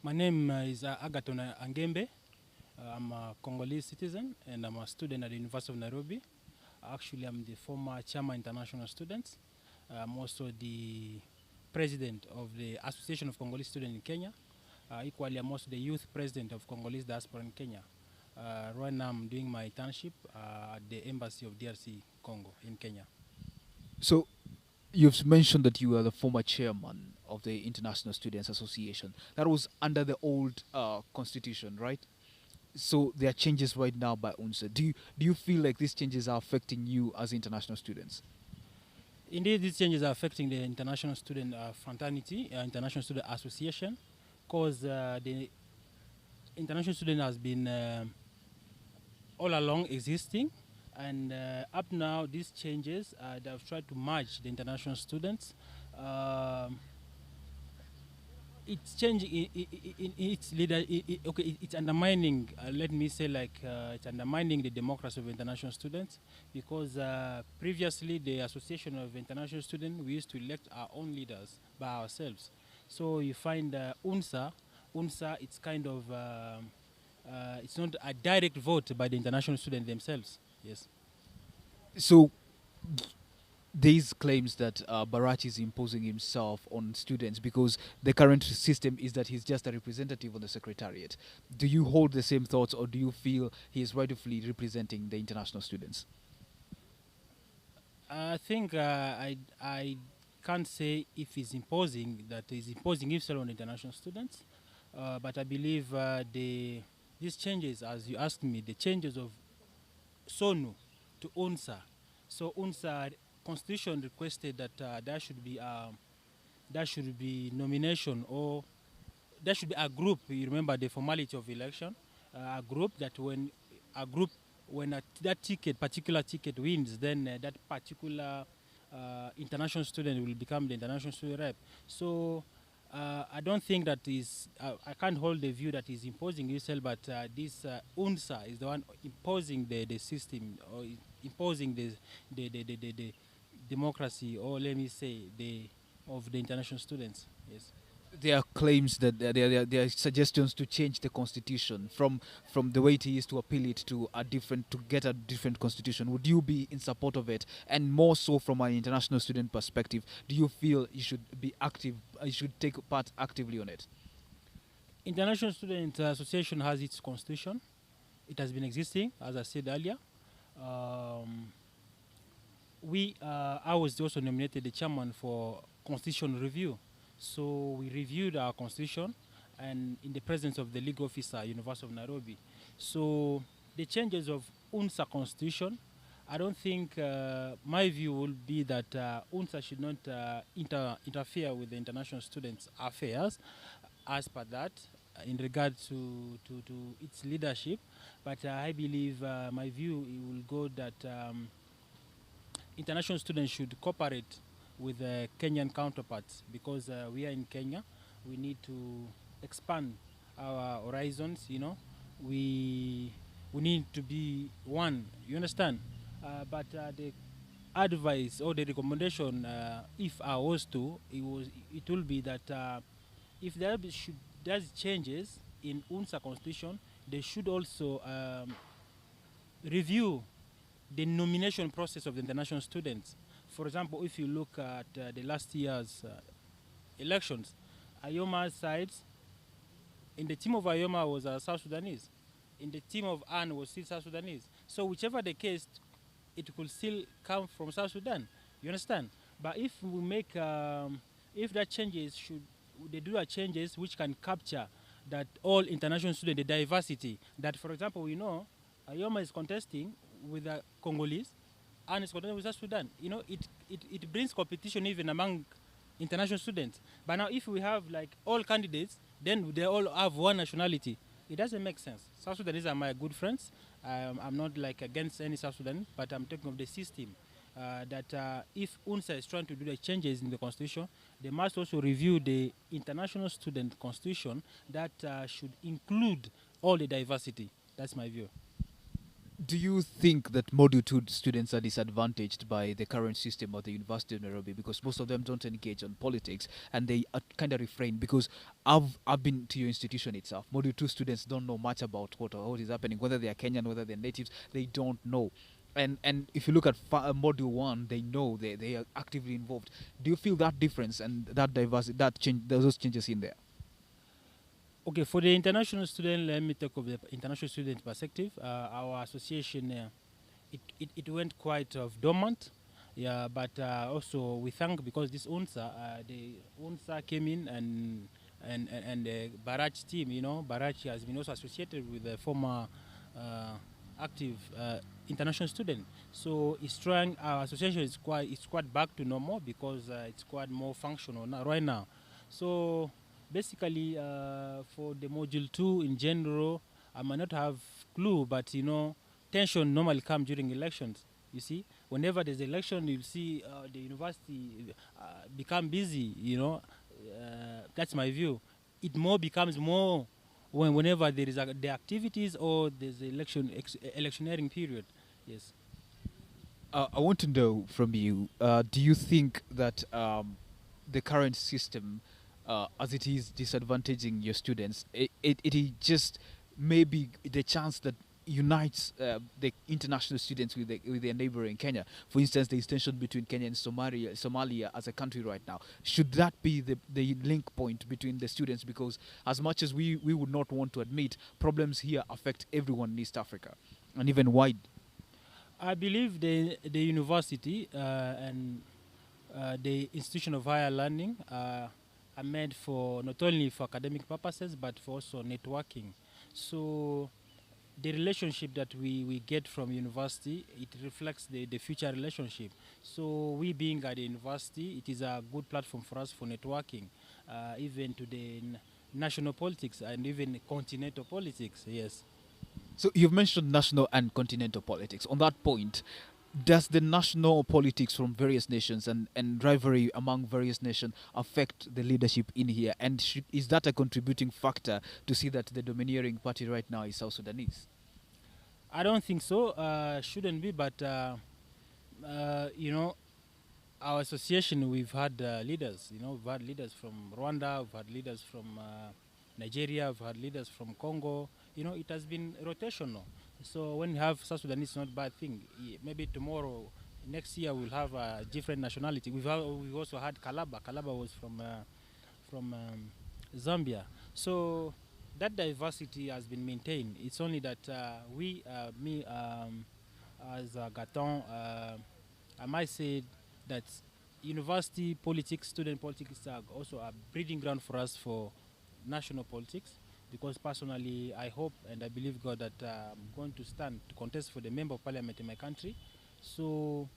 My name is Agathon Angembe. I'm a Congolese citizen and I'm a student at the University of Nairobi. Actually, I'm the former chairman international students. I'm also the president of the Association of Congolese Students in Kenya. Equally, I'm also the youth president of Congolese diaspora in Kenya. Right now, I'm doing my internship at the embassy of DRC Congo in Kenya. So you've mentioned that you are the former chairman of the International Students Association. That was under the old constitution, right? So there are changes right now by UNSA. Do you feel like these changes are affecting you as international students? Indeed, these changes are affecting the international student fraternity, international student association, because the international student has been all along existing, and up now these changes they have tried to merge the international students. Um, it's changing in its leader. It's undermining. Let me say, it's undermining the democracy of international students because previously the Association of International Students we used to elect our own leaders by ourselves. So you find UNSA, it's kind of it's not a direct vote by the international students themselves. Yes. So these claims that Barachi is imposing himself on students because the current system is that he's just a representative of the secretariat. Do you hold the same thoughts, or do you feel he is rightfully representing the international students? I think I can't say if he's imposing that he's imposing himself on international students, but I believe these changes, as you asked me, the changes of SONU to UNSA. So UNSA constitution requested that there should be nomination, or there should be a group. You remember the formality of election, a group that when that particular ticket wins, then that particular international student will become the international student rep. So I don't think that is. I can't hold the view that is imposing himself, but this UNSA is the one imposing the system, or imposing the democracy, or let me say of the international students. Yes. There are claims that there are suggestions to change the constitution from the way it is, to appeal it to a different, to get a different constitution. Would you be in support of it? And more so from an international student perspective, do you feel you should be active? You should take part actively on it? International Student Association has its constitution. It has been existing, as I said earlier. Um, I was also nominated the chairman for constitution review. So we reviewed our constitution, and in the presence of the legal officer, University of Nairobi. So the changes of UNSA constitution, I don't think my view will be that UNSA should not interfere with the international students' affairs as per that in regard to its leadership. But I believe my view will go that international students should cooperate with Kenyan counterparts, because we are in Kenya. We need to expand our horizons. We need to be one. You understand? But the advice or the recommendation, if I was to, it will be that if there's changes in UNSA constitution, they should also review the nomination process of the international students. For example, if you look at the last year's elections, Ayoma's sides, in the team of Ayoma was South Sudanese. In the team of Anne was still South Sudanese. So whichever the case, it could still come from South Sudan. You understand? But if we make, if that changes, should they do that changes which can capture that all international students, the diversity, that for example we know Ayoma is contesting with the Congolese, and it's contesting with South Sudan. It brings competition even among international students. But now if we have like all candidates, then they all have one nationality. It doesn't make sense. South Sudanese are my good friends. I'm not like against any South Sudan, but I'm talking of the system. That if UNSA is trying to do the changes in the constitution, they must also review the international student constitution that should include all the diversity. That's my view. Do you think that Module 2 students are disadvantaged by the current system of the University of Nairobi because most of them don't engage on politics and they are kind of refrain? Because I've been to your institution itself. Module 2 students don't know much about what is happening, whether they are Kenyan, whether they're natives, they don't know. And if you look at Module 1, they know they are actively involved. Do you feel that difference and that diversity, that change, those changes in there? Okay, for the international student, let me talk of the international student perspective. Our association, it went quite dormant. Yeah, but also we thank because this the UNSA came in and the Barach team, Barach has been also associated with the former active international student. So it's trying, our association is quite back to normal because it's quite more functional now, right now. So basically, for the module 2 in general, I might not have clue, but tension normally comes during elections. You see, whenever there's election, you'll see the university become busy. That's my view. It more becomes more whenever there is the activities or there's electioneering period. Yes. I want to know from you, do you think that the current system, as it is disadvantaging your students, it is just maybe the chance that unites the international students with their neighbor in Kenya? For instance, the extension between Kenya and Somalia as a country right now. Should that be the link point between the students? Because as much as we would not want to admit, problems here affect everyone in East Africa and even wide. I believe the university and the institution of higher learning are meant for not only for academic purposes but for also networking. So the relationship that we get from university, it reflects the future relationship. So we being at the university, it is a good platform for us for networking, even to the national politics and even continental politics. Yes. So you've mentioned national and continental politics. On that point, does the national politics from various nations and rivalry among various nations affect the leadership in here? And is that a contributing factor to see that the domineering party right now is South Sudanese? I don't think so. Shouldn't be, but our association, we've had leaders. We've had leaders from Rwanda, we've had leaders from Nigeria, we've had leaders from Congo. It has been rotational. So when you have South Sudan, it's not a bad thing. Maybe tomorrow, next year, we'll have a different nationality. We've also had Kalaba. Kalaba was from Zambia. So that diversity has been maintained. It's only that me as Agathon, I might say that university politics, student politics are also a breeding ground for us for national politics. Because personally, I hope and I believe God that I'm going to stand to contest for the member of parliament in my country. So,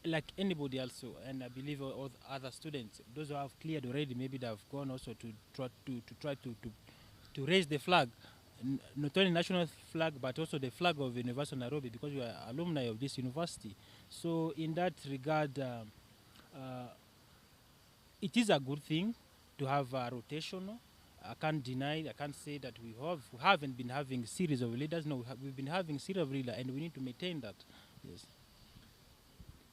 like anybody else, and I believe all other students, those who have cleared already, maybe they have gone also to try to raise the flag, not only national flag but also the flag of University of Nairobi because we are alumni of this university. So in that regard, uh, it is a good thing to have a rotational. I can't deny, I can't say that we haven't been having series of leaders. No, we've been having series of leaders and we need to maintain that. Yes.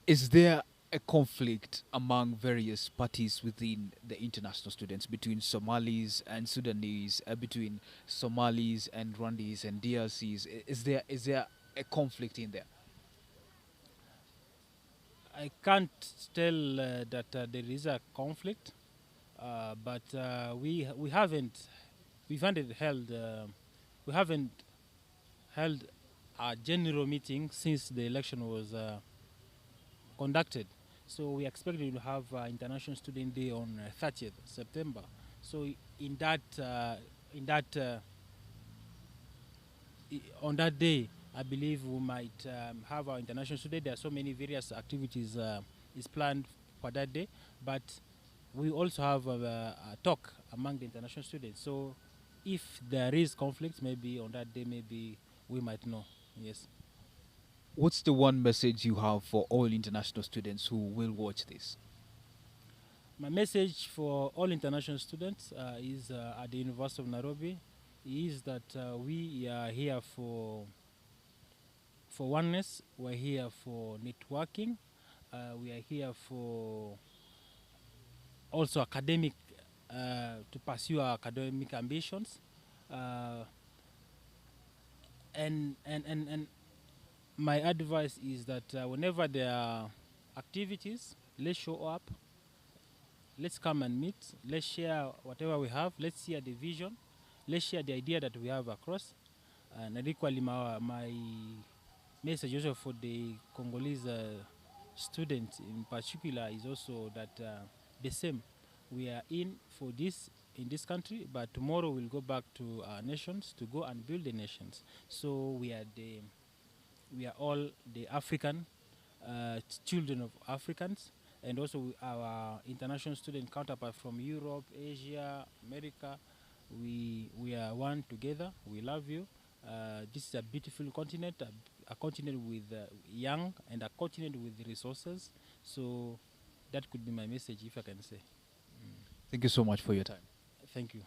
Is there a conflict among various parties within the international students between Somalis and Sudanese, between Somalis and Rwandese and DRCs? Is there a conflict in there? I can't tell that there is a conflict, but we haven't we haven't held a general meeting since the election was conducted. So we expected to have International Student Day on 30th September. So in that on that day, I believe we might have our International Student. There are so many various activities is planned for that day, but we also have a talk among the international students. So if there is conflict, maybe on that day, maybe we might know. Yes. What's the one message you have for all international students who will watch this? My message for all international students is at the University of Nairobi is that we are here for oneness. We're here for networking. We are here for also academic, to pursue our academic ambitions. Uh, and my advice is that whenever there are activities, let's show up. Let's come and meet. Let's share whatever we have. Let's share the vision. Let's share the idea that we have across. And equally, my message also for the Congolese students in particular is also that the same. We are in for this in this country, but tomorrow we'll go back to our nations to go and build the nations. So we are all the African children of Africans, and also our international student counterpart from Europe, Asia, America. We are one together. We love you. This is a beautiful continent, a continent with young and a continent with resources. So that could be my message, if I can say. Thank you so much for your time. Thank you.